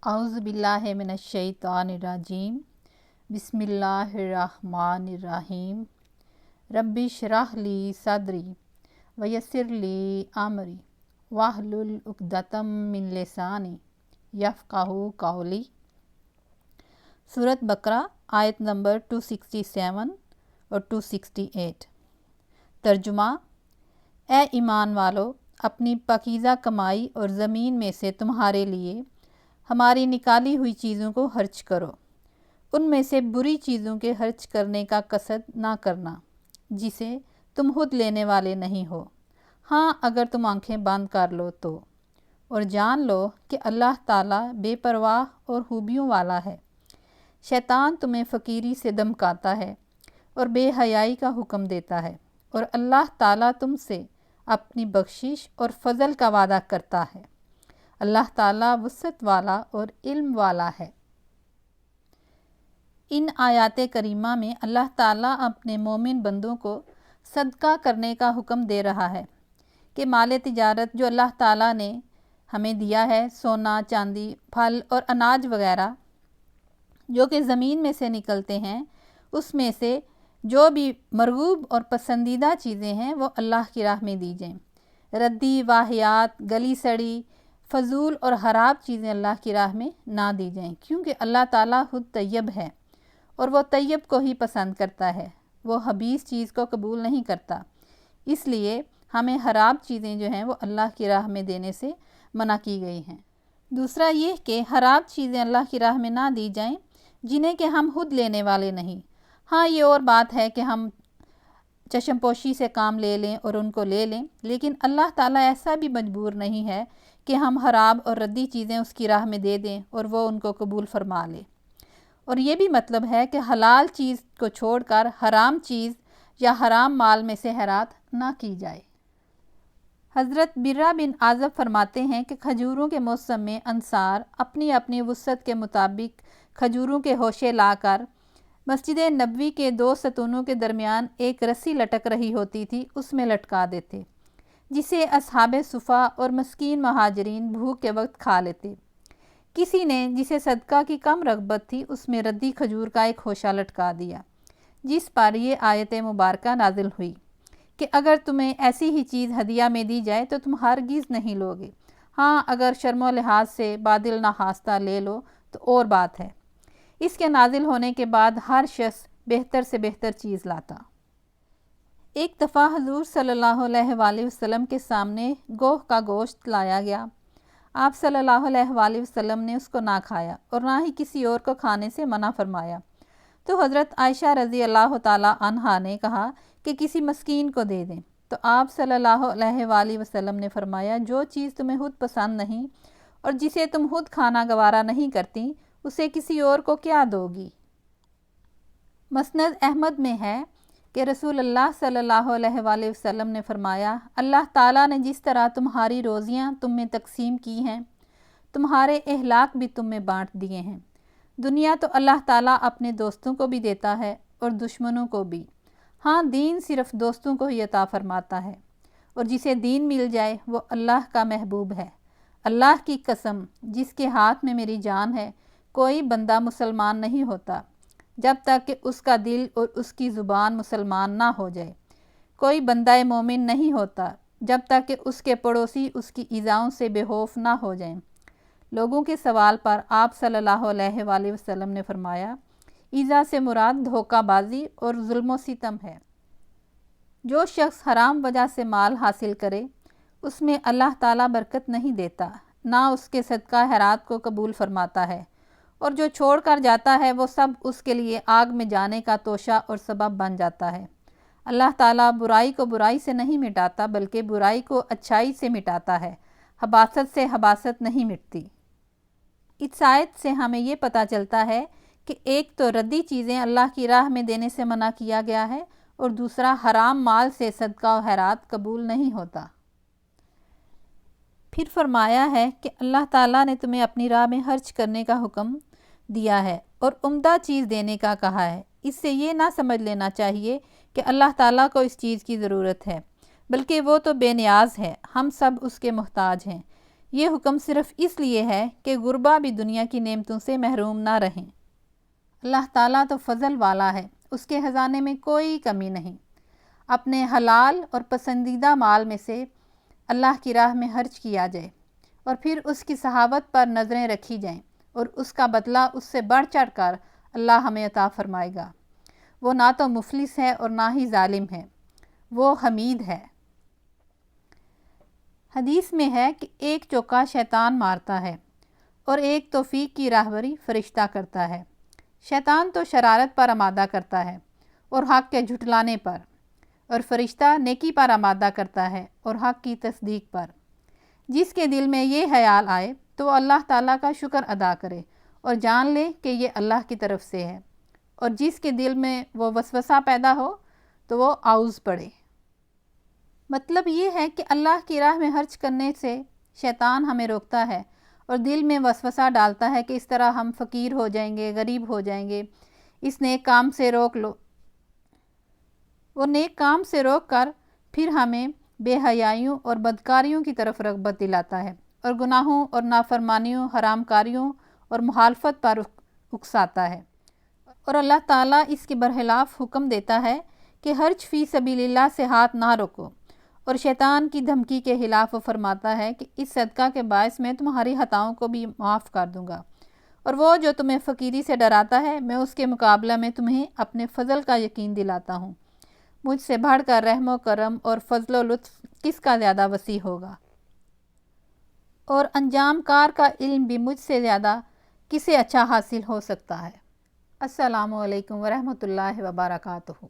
اعوذ باللہ من الشیطان الرجیم بسم اللہ الرحمن الرحیم رب اشرح لی صدری ویسر لی امری واحلل عقدۃ من لسانی یفقہوا قولی۔ سورۃ بقرہ آیت نمبر 267 اور 268۔ ترجمہ: اے ایمان والو، اپنی پاکیزہ کمائی اور زمین میں سے تمہارے لیے ہماری نکالی ہوئی چیزوں کو خرچ کرو، ان میں سے بری چیزوں کے خرچ کرنے کا قصد نہ کرنا جسے تم خود لینے والے نہیں ہو، ہاں اگر تم آنکھیں بند کر لو تو، اور جان لو کہ اللہ تعالیٰ بے پرواہ اور خوبیوں والا ہے۔ شیطان تمہیں فقیری سے دھمکاتا ہے اور بے حیائی کا حکم دیتا ہے، اور اللہ تعالیٰ تم سے اپنی بخشش اور فضل کا وعدہ کرتا ہے۔ اللہ تعالیٰ وسعت والا اور علم والا ہے۔ ان آیات کریمہ میں اللہ تعالیٰ اپنے مومن بندوں کو صدقہ کرنے کا حکم دے رہا ہے کہ مال تجارت جو اللہ تعالیٰ نے ہمیں دیا ہے، سونا، چاندی، پھل اور اناج وغیرہ جو کہ زمین میں سے نکلتے ہیں، اس میں سے جو بھی مرغوب اور پسندیدہ چیزیں ہیں وہ اللہ کی راہ میں دی جائیں۔ ردی، واہیات، گلی سڑی، فضول اور خراب چیزیں اللہ کی راہ میں نہ دی جائیں، کیونکہ اللہ تعالیٰ خود طیب ہے اور وہ طیب کو ہی پسند کرتا ہے، وہ خبیث چیز کو قبول نہیں کرتا۔ اس لیے ہمیں خراب چیزیں جو ہیں وہ اللہ کی راہ میں دینے سے منع کی گئی ہیں۔ دوسرا یہ کہ خراب چیزیں اللہ کی راہ میں نہ دی جائیں جنہیں کہ ہم خود لینے والے نہیں۔ ہاں، یہ اور بات ہے کہ ہم چشم پوشی سے کام لے لیں اور ان کو لے لیں، لیکن اللہ تعالیٰ ایسا بھی مجبور نہیں ہے کہ ہم خراب اور ردی چیزیں اس کی راہ میں دے دیں اور وہ ان کو قبول فرما لے۔ اور یہ بھی مطلب ہے کہ حلال چیز کو چھوڑ کر حرام چیز یا حرام مال میں سے خیرات نہ کی جائے۔ حضرت برہ بن عازب فرماتے ہیں کہ کھجوروں کے موسم میں انصار اپنی اپنی وسعت کے مطابق کھجوروں کے ہوشے لا کر مسجد نبوی کے 2 ستونوں کے درمیان ایک رسی لٹک رہی ہوتی تھی، اس میں لٹکا دیتے، جسے اصحاب صفا اور مسکین مہاجرین بھوک کے وقت کھا لیتے۔ کسی نے جسے صدقہ کی کم رغبت تھی اس میں ردی کھجور کا ایک ہوشہ لٹکا دیا، جس پر یہ آیت مبارکہ نازل ہوئی کہ اگر تمہیں ایسی ہی چیز ہدیہ میں دی جائے تو تم ہرگز نہیں لوگے، ہاں اگر شرم و لحاظ سے بادل نخواستہ لے لو تو اور بات ہے۔ اس کے نازل ہونے کے بعد ہر شخص بہتر سے بہتر چیز لاتا۔ ایک دفعہ حضور صلی اللہ علیہ وآلہ وسلم کے سامنے گوہ کا گوشت لایا گیا۔ آپ صلی اللہ علیہ وآلہ وسلم نے اس کو نہ کھایا اور نہ ہی کسی اور کو کھانے سے منع فرمایا۔ تو حضرت عائشہ رضی اللہ تعالی عنہا نے کہا کہ کسی مسکین کو دے دیں، تو آپ صلی اللہ علیہ وآلہ وسلم نے فرمایا جو چیز تمہیں خود پسند نہیں اور جسے تم خود کھانا گوارا نہیں کرتی، اسے کسی اور کو کیا دو گی؟ مسند احمد میں ہے کہ رسول اللہ صلی اللہ علیہ وآلہ وسلم نے فرمایا، اللہ تعالیٰ نے جس طرح تمہاری روزیاں تم میں تقسیم کی ہیں، تمہارے اخلاق بھی تم میں بانٹ دیے ہیں۔ دنیا تو اللہ تعالیٰ اپنے دوستوں کو بھی دیتا ہے اور دشمنوں کو بھی، ہاں دین صرف دوستوں کو ہی عطا فرماتا ہے، اور جسے دین مل جائے وہ اللہ کا محبوب ہے۔ اللہ کی قسم، جس کے ہاتھ میں میری جان ہے، کوئی بندہ مسلمان نہیں ہوتا جب تک کہ اس کا دل اور اس کی زبان مسلمان نہ ہو جائے۔ کوئی بندہ مومن نہیں ہوتا جب تک کہ اس کے پڑوسی اس کی ایذاؤں سے بے خوف نہ ہو جائیں۔ لوگوں کے سوال پر آپ صلی اللہ علیہ وآلہ وسلم نے فرمایا، ایذا سے مراد دھوکہ بازی اور ظلم و ستم ہے۔ جو شخص حرام وجہ سے مال حاصل کرے اس میں اللہ تعالیٰ برکت نہیں دیتا، نہ اس کے صدقہ خیرات کو قبول فرماتا ہے، اور جو چھوڑ کر جاتا ہے وہ سب اس کے لیے آگ میں جانے کا توشہ اور سبب بن جاتا ہے۔ اللہ تعالیٰ برائی کو برائی سے نہیں مٹاتا بلکہ برائی کو اچھائی سے مٹاتا ہے، حباثت سے حباثت نہیں مٹتی۔ اس آیت سے ہمیں یہ پتہ چلتا ہے کہ ایک تو ردی چیزیں اللہ کی راہ میں دینے سے منع کیا گیا ہے، اور دوسرا حرام مال سے صدقہ و خیرات قبول نہیں ہوتا۔ پھر فرمایا ہے کہ اللہ تعالیٰ نے تمہیں اپنی راہ میں خرچ کرنے کا حکم دیا ہے اور عمدہ چیز دینے کا کہا ہے۔ اس سے یہ نہ سمجھ لینا چاہیے کہ اللہ تعالیٰ کو اس چیز کی ضرورت ہے، بلکہ وہ تو بے نیاز ہے، ہم سب اس کے محتاج ہیں۔ یہ حکم صرف اس لیے ہے کہ غربا بھی دنیا کی نعمتوں سے محروم نہ رہیں۔ اللہ تعالیٰ تو فضل والا ہے، اس کے خزانے میں کوئی کمی نہیں۔ اپنے حلال اور پسندیدہ مال میں سے اللہ کی راہ میں خرچ کیا جائے اور پھر اس کی صحابت پر نظریں رکھی جائیں اور اس کا بدلہ اس سے بڑھ چڑھ کر اللہ ہمیں عطا فرمائے گا۔ وہ نہ تو مفلس ہے اور نہ ہی ظالم ہے، وہ حمید ہے۔ حدیث میں ہے کہ ایک چوکا شیطان مارتا ہے اور ایک توفیق کی راہبری فرشتہ کرتا ہے۔ شیطان تو شرارت پر آمادہ کرتا ہے اور حق کے جھٹلانے پر، اور فرشتہ نیکی پر آمادہ کرتا ہے اور حق کی تصدیق پر۔ جس کے دل میں یہ خیال آئے تو وہ اللہ تعالیٰ کا شکر ادا کرے اور جان لے کہ یہ اللہ کی طرف سے ہے، اور جس کے دل میں وہ وسوسہ پیدا ہو تو وہ اعوذ پڑھے۔ مطلب یہ ہے کہ اللہ کی راہ میں خرچ کرنے سے شیطان ہمیں روکتا ہے اور دل میں وسوسہ ڈالتا ہے کہ اس طرح ہم فقیر ہو جائیں گے، غریب ہو جائیں گے، اس نیک کام سے روک لو۔ وہ نیک کام سے روک کر پھر ہمیں بے حیائیوں اور بدکاریوں کی طرف رغبت دلاتا ہے اور گناہوں اور نافرمانیوں، حرام کاریوں اور مخالفت پر اکساتا ہے، اور اللہ تعالیٰ اس کے برخلاف حکم دیتا ہے کہ خرچ فی سبیل اللہ سے ہاتھ نہ روکو، اور شیطان کی دھمکی کے خلاف وہ فرماتا ہے کہ اس صدقہ کے باعث میں تمہاری خطاؤں کو بھی معاف کر دوں گا، اور وہ جو تمہیں فقیری سے ڈراتا ہے میں اس کے مقابلہ میں تمہیں اپنے فضل کا یقین دلاتا ہوں۔ مجھ سے بڑھ کر رحم و کرم اور فضل و لطف کس کا زیادہ وسیع ہوگا، اور انجام کار کا علم بھی مجھ سے زیادہ کسے اچھا حاصل ہو سکتا ہے۔ السلام علیکم ورحمۃ اللہ وبرکاتہ۔